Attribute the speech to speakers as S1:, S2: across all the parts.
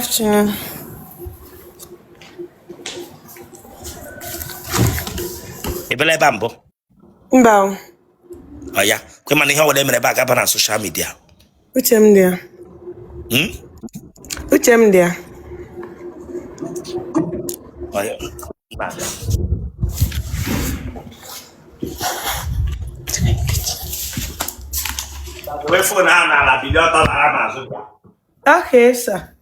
S1: Afternoon.
S2: Ebele bambo.
S1: Mba,
S2: Oh yeah. Kwe mani ha wale mene baga na social media.
S1: uche m dị ya. Uche m dị ya.
S2: Oh yeah. We phone na la video to la na zo.
S1: Okay, sir.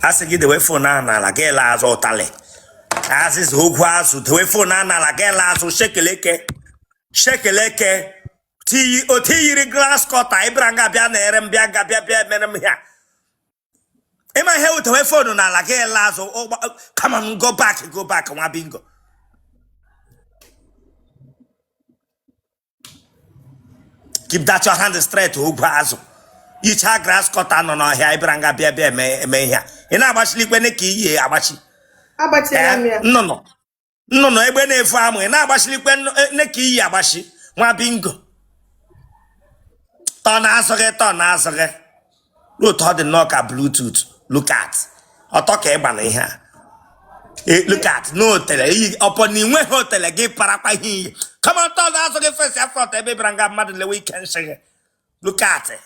S2: Asigi the way phone na la ge la zo Otele. Asis hokwu asu the way phone na la ge la zo shekeleke. Shekeleke. Ti o ti yiri glass cutter ibranga bia na ere mbia ga bia merem hia. Ema he with the way phone na la ge la zo come on go back nwa bingo. Keep that your hand straight to Ubazo. You char grass cutter no here, Ibranga bia me here. In our sleep when a key, Abachi. No, Egbe ne farm, and I was sleep when Neki Abashi, one bingo. Ton answer. Look how the knock at Bluetooth. Look at. Or talk about here. Look at no Otele upon the way Otele gave Parapa. Come on, tell us the first effort, every branga mother the weekend. Look at it.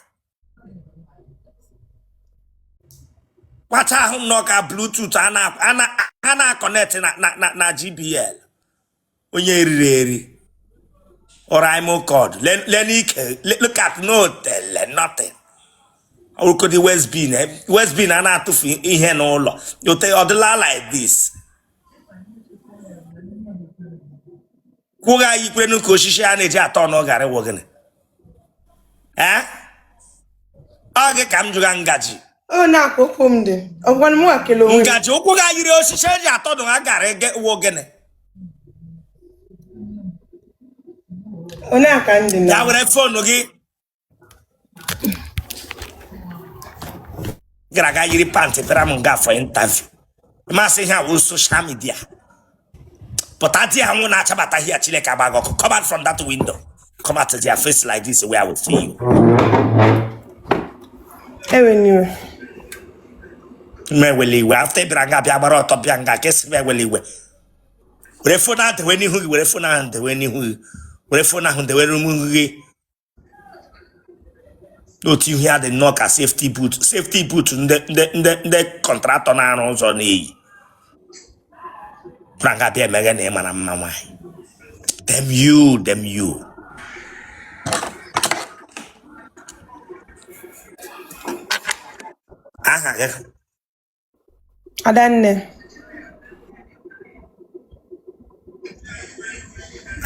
S2: Watch out, knock at Bluetooth ana connect na GBL. Onye or I'm code. Look at no Otele, nothing. Or could the West Bean ana to in no law. You tell Otele like this. Kuga yikwenu koshishi aneji ato no gare wogene. Oge kam juga ngaji.
S1: Oh, na akụkụ m dị. Ọgwanụ m akele onwe.
S2: Ngaji okwu ga yiri oshishi eji ato no gare wogene.
S1: Onye aka ndị na.
S2: Ya were phone gị. Gara ga yiri pants pera m ga for interview. Ma say here on social media. But I did want to chabata here Chileka Bago. Come out from that window. Come out to their face like this where I will see you.
S1: Anyway.
S2: Me after Branga Biabaro to Bianga, guess where will you? Refuna the when you refuna the when you refuna the way not you hear the knock a safety boot in the contractor on e. Branga Bia Megan name and Mamma. Them you.
S1: Adanne.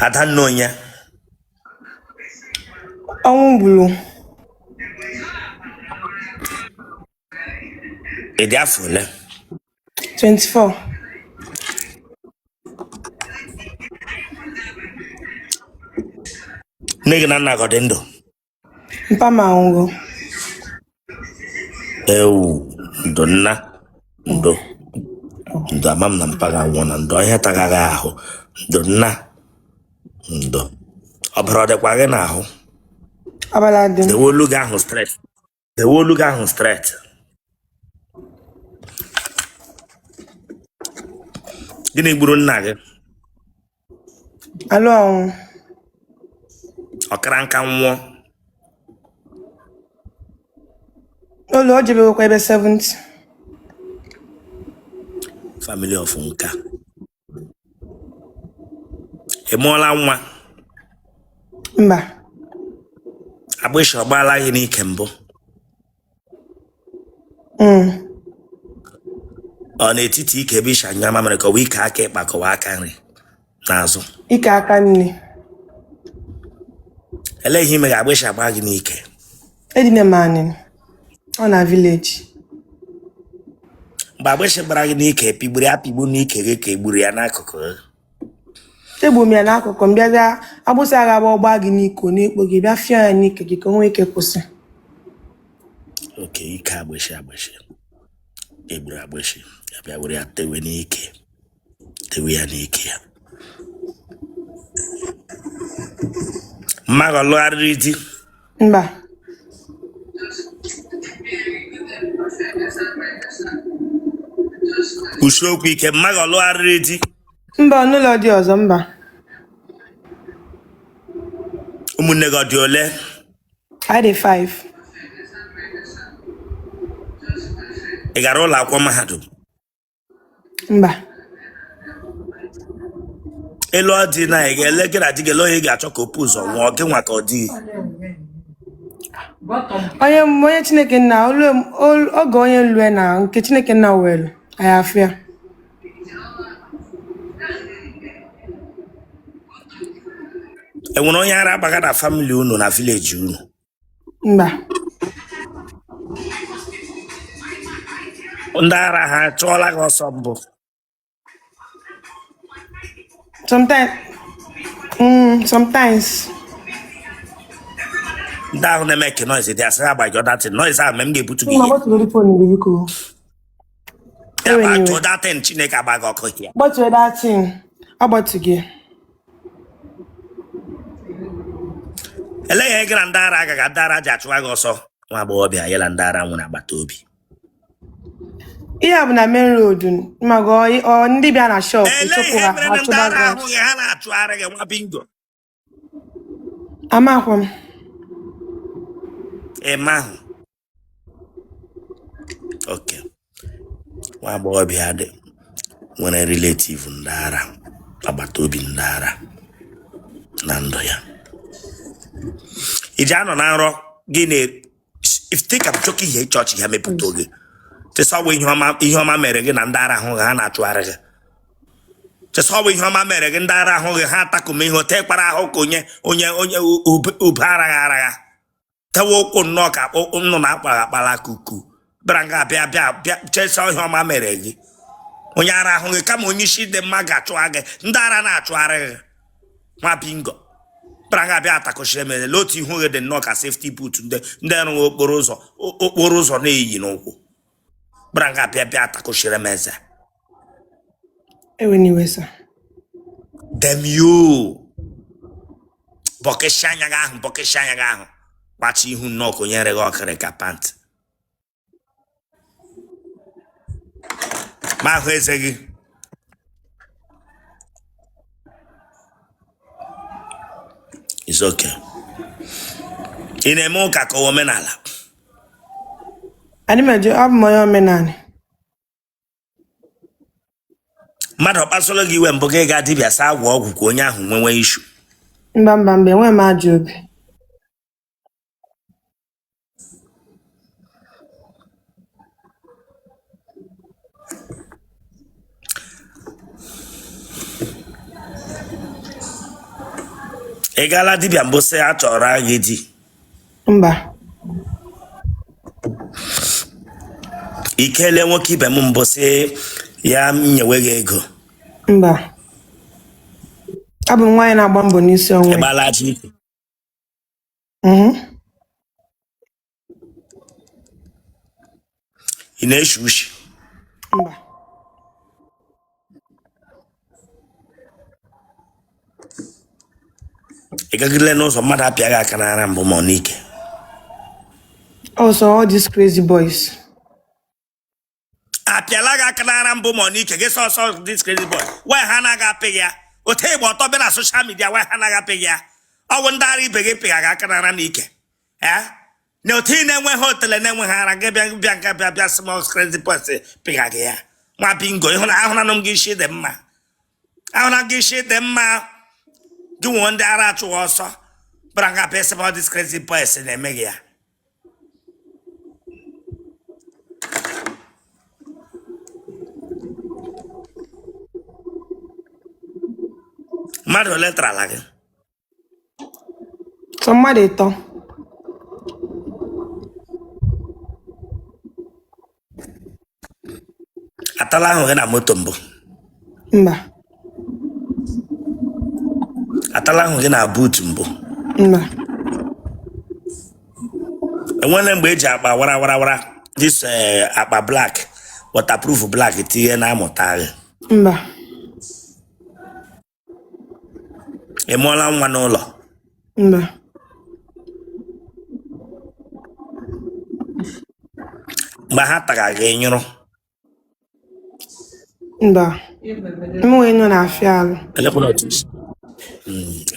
S2: I don't know ya.
S1: Ọnwụ gburu.
S2: Ede afule.
S1: 24.
S2: Nigga na godendo.
S1: Mpa ma ongo.
S2: Ndo amam na mpaga nwona ndo ihe tagaga ahụ ndo ọbara ọdịkwa gị n'ahụ
S1: Abala dị.
S2: the wolu gị ahụ straight gịnị gburu nna gị
S1: Alụ ọnwụ.
S2: ọkara nka nwụọ
S1: Olu o jebekwa ebe 70.
S2: family of nka emụọla nwa
S1: Mba.
S2: agbịsị ọgbala ihe n'ike mbụ ọ n'etiti ike ebe isha anya mamịrị kọwa ike aka ịkpa kọwa aka nri n'azụ
S1: Ike aka nne.
S2: ele ihe ime ga-agbịsị agba gị n'ike
S1: Edine mani. Ọ na village.
S2: Babushi Braganike, Pibriapi Bunike, Buriana Coco.
S1: Egbu m ya n'akụkụ m bịa agbụsị agha agba ọgba gị n'iko n'ikpo gị bịa fịa ya n'ike gị ka o nwee ike kwụsị.
S2: Okay, ike agbụsị. Egburu agbụsị. Ya bịa were ya tewe n'ike. Tewe ya n'ike ya. Mmadụ lụgharịrị di.
S1: Mba.
S2: Usiokwu ike mmadụ lụgharịrị di.
S1: Mba, n'ụlọ dị ọzọ mba.
S2: Ụmụnne gị ọ dị ole?
S1: I dị 5.
S2: Ị gara ụlọ akwụkwọ mahadum?
S1: Mba.
S2: Elu ọ dị na ị ga-ele gị na di gị onye ga-achọ ka opu ụzọ nwụọ gị nwa ka ọ dị.
S1: Onye Chineke nna oge onye lue na nke Chineke nna welu anyị afịa.
S2: Enwere onye ara agbaga na famili unu na vileji unu?
S1: Mba.
S2: Ndị ara ha chụọla gị ọsọ mbụ?
S1: Sometimes.
S2: Ndị ahụ na-eme ke noise dị asị agbajọ datin noise ahụ m ga-ebutu gị. Ebe achọ datin Chineke agbaghị ọkụ ya.
S1: Gbatuo datin, ọ gbatu gị.
S2: Eleghị gị na ndị ara agaghị ndị ara ji achụwa gị ọsọ nwa agbọghọbịa ya na ndị ara nwere agbata obi.
S1: Ihe a bụ na main road ọ ndị bịa na shop
S2: Eleghị mere na ndị ara ahụghị ha na-achụgharị gị nwa bingo.
S1: Amakwa m.
S2: Eme ahụ. Okay. Nwa agbọghọbịa dị nwere relative ndị ara agbata obi ndị ara na ndụ ya. Iji anọ na nrọ gị na ifite chọka ihe chọọchị ya mepụta oge chesọbụ ihe ọma mere gị na ndị ara ahụ ha na-achụgharị gị. Chesọbụ ihe ọma mere gị ndị ara ahụ gị ha atakume ihe ote kpara ahụ ka onye ube aragha tewe ụkwụ nnọọ ka nnụ na akpara kuku bịara nga bịa chesọ ihe ọma mere gị. Onye ara ahụ gị kama onye isi dị mma ga-achụgha gị ndị ara na-achụgharị gị nwa bingo. Branga bịa atakoshire mere lotu ihu gị dị nnọọ ka safety boot ndị ọrụ okporo ụzọ na-eyi n'ụkwụ. Branga bịa atakoshire meze.
S1: Eweniwe sa.
S2: Dem you. Bọkeshi anya gị ahụ. Gbachi ihu nnọọ ka onye nyere gị ọkịrị ka pant. Ma ahụ eze gị. It's okay. Ị na-eme ụka ka omenala?
S1: Anyị meje abụ m onye omenala.
S2: Mmadụ ọkpasụlụ gị iwe mbụ gị ga dibịa saa agwọ ọgwụ ka onye ahụ nwenwe ishu.
S1: Mba enwe m ajọ obi.
S2: Ị gaala dibịa mbụ sị a chọrọ gị di?
S1: Mba.
S2: Ikele nwoke ibe m mbụ sị ya nyewe gị ego?
S1: Mba. Abụ m nwaanyị na-agba mbọ n'isi ọnwa.
S2: Ị gbala ji ike? Ị na-eshi ushi?
S1: Mba.
S2: Ị gagidele n'ụzọ mmadụ apịaghị aka n'ara mbụ ma ọ n'ike?
S1: Also all these crazy boys.
S2: Apịala gị aka n'ara mbụ ma ọ n'ike gị sọsọ this crazy boy. Why ha anaghị apị ya? Ote Igbo ọtọ bịa na social media why ha anaghị apị ya? Ọ bụ ndị ara ibe gị pịa gị aka n'ara n'ike. Na otu ị na-enweghị Otele na-enweghị ara gị bịa small crazy boys pịa gị ya. Nwa bingo ahụna m gị isi dị mma. Ahụna gị isi dị mma. Gị nwe ndị ara achụghị ọsọ bara nga pịa sebe this crazy boys na-eme gị ya. Mmadụ ole tarala gị?
S1: So mmadụ ịtọ.
S2: Atala ahụ gị na moto mbụ.
S1: Mba.
S2: Atala ahụ gị na boot mbụ.
S1: Mba.
S2: Enwere mgbe eji akpa wara this akpa black waterproof black tinye na amụta gị.
S1: Mba.
S2: Ị mụọla nwa n'ụlọ?
S1: Mba.
S2: Mgbe ha taga gị nyụrụ?
S1: Mba. Enweghị nọ na-afịa alụ.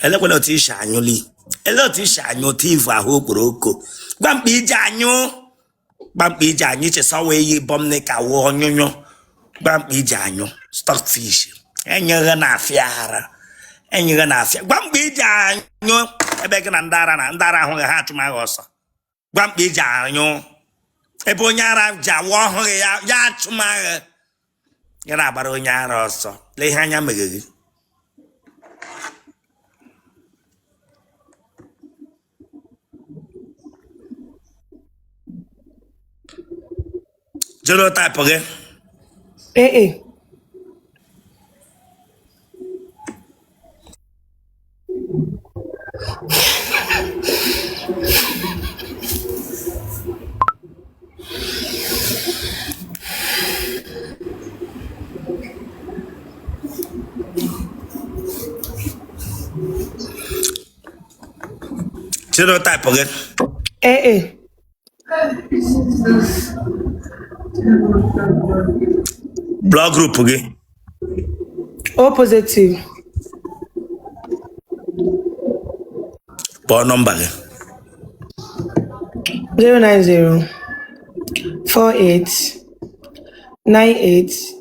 S2: Elekwela otu isi anyụli. Ele otu isi anyụ otu ivu ahụ okporoko. Gwa mkpa iji anyụ. Gwa mkpa iji anyụ chesawa eyi bọm ka wụ onyonyo. Gwa mkpa iji anyụ stockfish. Enyeghị na-afịa ara. Enyeghị na-afịa. Gwa mkpa iji anyụ ebe gị na ndị ara ahụghị ha achụmaghị ọsọ. Gwa mkpa iji anyụ ebe onye ara ji awụ ọhụghị ya achụmaghị. Ya na-agbara onye ara ọsọ. Lee ihe anya megheghị. Genotype gị?
S1: AA.
S2: Genotype gị?
S1: AA.
S2: Blood group gị?
S1: O positive.
S2: Kpọọ nọmba gị.
S1: 090 48 98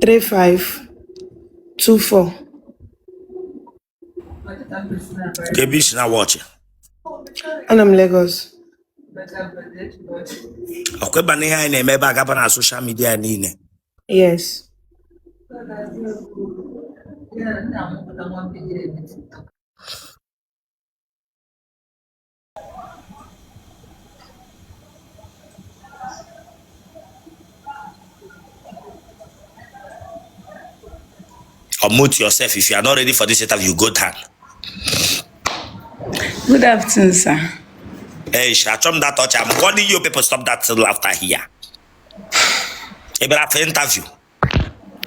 S1: 35 24.
S2: Ebe isi na wọchị.
S1: Anọ m Lagos.
S2: Ọkweba na ihe anyị na-eme ebe agaba na social media niile.
S1: Yes.
S2: Unmute yourself. If you are not ready for this interview, go down.
S3: Good afternoon, sir.
S2: Hey, Shachom that touch. I'm calling you people stop that laughter here. Ebe for interview.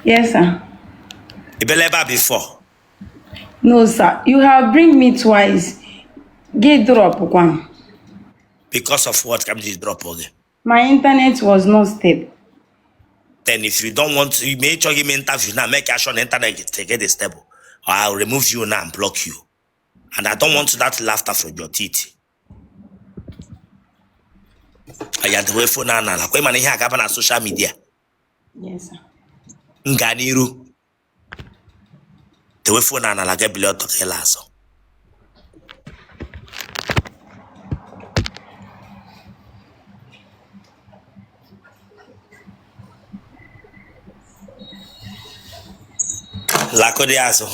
S3: Yes, sir.
S2: Ebe never before.
S3: No, sir. You have bring me twice. Get drop one.
S2: Because of what can you drop again?
S3: My internet was not stable.
S2: Then if you don't want to, you make sure you give me interview now, make sure the internet get stable. Or I'll remove you now and block you. And I don't want that laughter from your teeth. I had the way for now. Like when I have on social media.
S3: Yes, sir.
S2: Nganiru. The way for now, like a below to Kelaso. Lako de aso.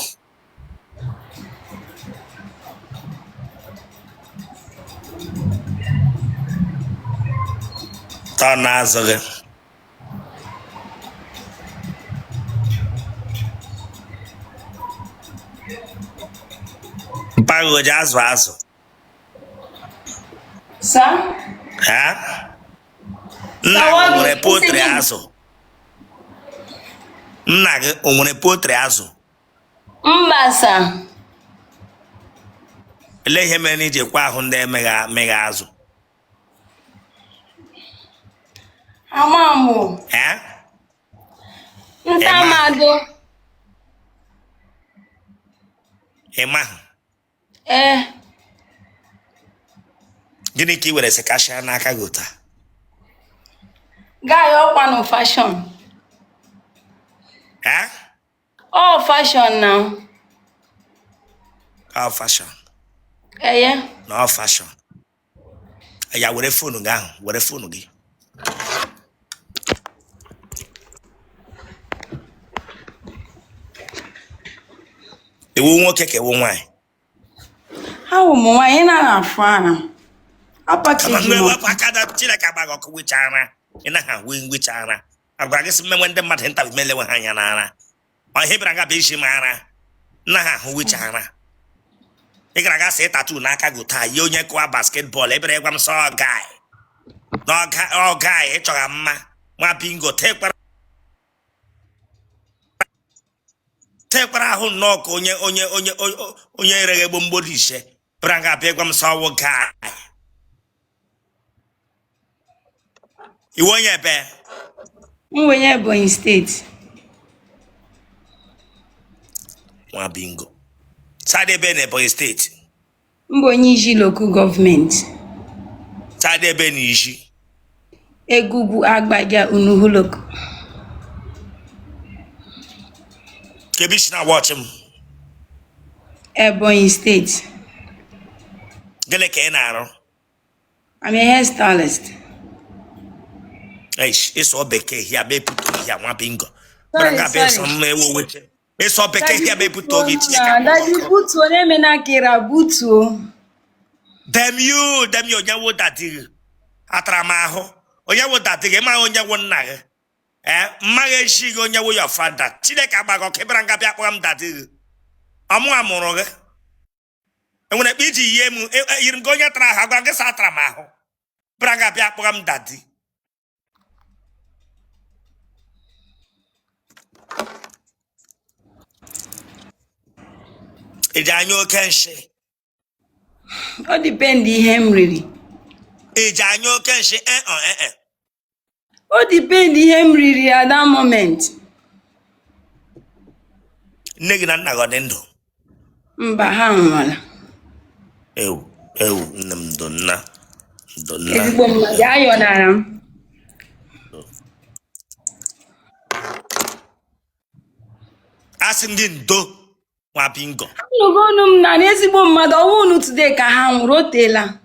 S2: Nazoge. Mpago de aso.
S3: Sir?
S2: Ha? Na nwere potre aso. Nna gị o nwere potre azụ?
S3: Mba, sir.
S2: Ele ihe mere iji kwa ahụ ndị emegha azụ?
S3: Amamu.
S2: Eh?
S3: Ntamado.
S2: Ema. Gịnị ka ị were sekashia n'aka gị taa?
S3: Guy, ọkwa no fashion.
S2: Eh?
S3: All fashion now.
S2: All fashion.
S3: Yeah.
S2: No all fashion. Ya were phone gị ahụ, were phone gị. Ewu nwoke ka ewu nwanyị.
S3: Ha ụmụ nwanyị na-afụ ana.
S2: Kama mgbe wepụ aka da Chineke agbaghị ọkụ wichara. Ị na ha wee wichara. agwa gị sị mmenwe ndị mmadụ nta melewe ha anya n'ara ọhịa bịara nga bụ isi m ara nna ha ahụ wicha ara ị gara aga see tatu n'aka gị taa yi onye kụwa basketbọọlụ ebere gwa m sọ ọgai na ọgai ịchọga mma nwa bingo tekwara ahụ nnọọ ka onye ereghe gbomgbori ise bịara nga bịa gwa m sọ ọwụ gai iwe onye ebe
S3: Onye Ebonyi steeti.
S2: nwa bingo Sadebe na Ebonyi steeti.
S3: Mbonyi Iji local government.
S2: Sadebe na Iji.
S3: Egugu Agbaja Unuhu local.
S2: Kebishi na watch him.
S3: Ebonyi state.
S2: Gele ka ị na-arụ.
S3: I'm a hairstylist.
S2: Eish, eso bekee here be put here nwa bingo.
S3: Sorry.
S2: Eso bekee here be put ogi
S3: Daddy butu onye na kira butu.
S2: Dem you onye wo dadi. Atramaho. Onye wo dadi ma onye wo nna gị. Mmaga eshi gị onye wo your father. Chineke agbago kebara nga bịa kpọrọ m dadi gị. Ọmụ amụrụ gị. Enwere ekpe iji ihe m yiri m onye tara ha gwa gị sa atramahụ. Bịara nga bịa kpọrọ m dadi. Eji anya oke nshi.
S3: Ọ depend ihe m riri.
S2: Eji anya oke nshi
S3: Ọ depend ihe m riri at that moment.
S2: Nne gị na nna gị ọ dị ndụ?
S3: Mba, ha nwụọla.
S2: Ewu nne m donna.
S3: Ezigbo mmadụ ayọnara m.
S2: Asị ndị ndo nwa bingo.
S3: Anụgonu m na ezigbo mmadụ ọwụ unu today ka ha nwụrụ otela.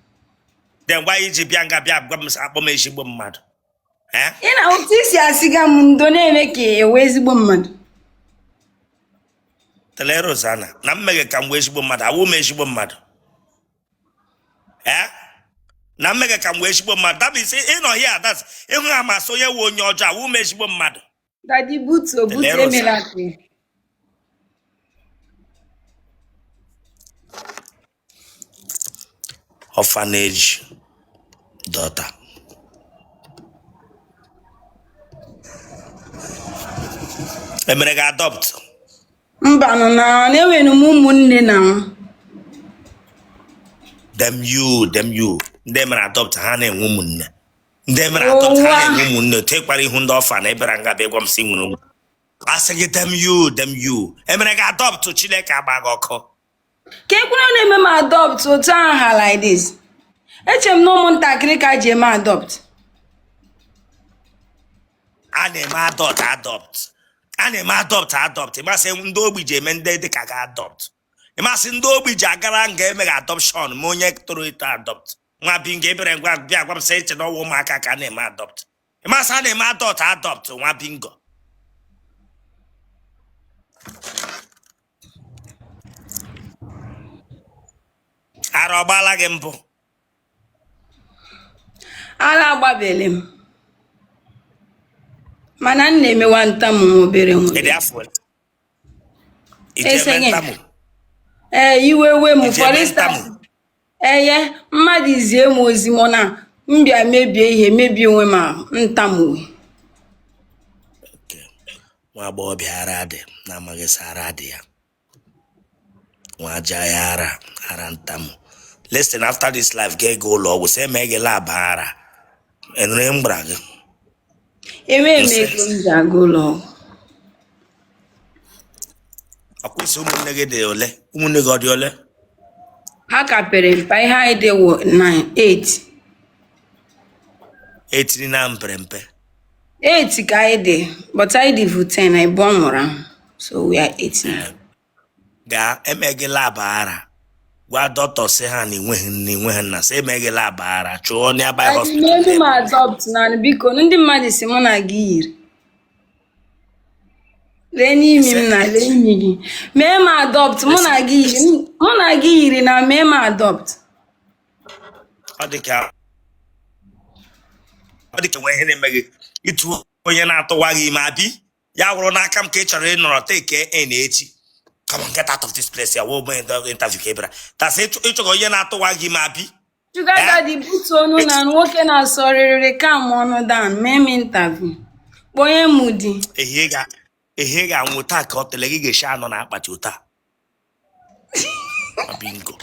S2: Then why iji bịa nga bịa gwa m akpọ m ezigbo mmadụ?
S3: Ị na otu isi asịga m ndo na-eme ka ewe ezigbo mmadụ.
S2: Tele Rosanna, na mmeghe ka m wee ezigbo mmadụ, awụ m ezigbo mmadụ. Na mmeghe ka m wee ezigbo mmadụ. That means ịnọ here, that's ịhụ ha ma so onye wụ onye ọjọọ, awụ m ezigbo mmadụ.
S3: Daddy butu emela akụ.
S2: Orphanage daughter. Emere gị adopt?
S3: Mba nọ na-enwere m ụmụnne na m.
S2: Them you. Ndị mere adopt ha na-enwe ụmụnne. Ndị mere adopt ha na-enwe ụmụnne. Tekwara ihu ndị ọfa na ebere nga bịa gwa m si nwere ụmụ. Asị gị them you. Emere gị adopt Chineke agba gị ọkụ.
S3: Ka ekwere na-eme m adopt otu ahụ ha like this. Eche m na ụmụntakịrị ka ji eme adopt.
S2: A na-eme adopt. Ịmasị ndị ogbi ji eme ndị dịka ga adopt. Ịmasị ndị ogbi ji agara nga eme adoption ma onye toro eto adopt. Nwa bingo ebere ngwa bịa gwa m sị eche na ọwụ ụmụaka ka a na-eme adopt. Ịmasị a na-eme adopt nwa bingo. Ara ọgbala gị mbụ?
S3: Ara agbabele m. Mana m na-emewa ntamu nwa obere nwa.
S2: Ịdị afọ ole? Iji eme ntamu?
S3: Iwewe m for instance. Mmadụ izie m ozi mụ na mbịa mebie ihe mebie onwe m ntamu.
S2: Nwa agbọghọbịa ara dị na amaghị sị ara dị ya. Nwa aja ya ara ntamu. Listen, after this life, get go ụlọ ọgwụ sị eme gị lab ara. Enwere m gbara gị.
S3: Ego m ji aga ụlọ ọgwụ.
S2: Akwụsị ụmụnne gị dị ole? Ụmụnne gị ọ dị ole?
S3: Ha ka pere mpe ihe anyị dị 8.
S2: 8 na mpempe.
S3: 8 ka anyị dị, but anyị dị 10 anyị bụ ọmụrụ ahụ. So we are 8 now.
S2: Gaa eme gị lab ara. Gwa dọkịta sị ha na enweghị nna sị eme gị lab ara chụọ n'abalị hospital.
S3: Ebe m adopt na biko ndị mmadụ si mụ na gị yiri. Lee n'imi m na lee imi gị. Mee m adopt mụ na gị yiri na mee m adopt.
S2: Ọ dị ka nwe ihe na-eme gị ịtụ onye na-atụwa gị ime abi ya wụrụ n'aka m ka ị chọrọ ịnọrọ teke echi. Come on, get out of this place. Ya wo mo interview ka ebra. Tasị ịchọrọ onye na-atụwa gị ime abi.
S3: Sugar daddy butu ọnụ na nwoke na-asọrịrị ka m ọnụ dan mee m interview. Kpọnye m di.
S2: Ehe ga anwụ taa ka Otele gị ga-eshi anọ na akpati ụta. Bingo.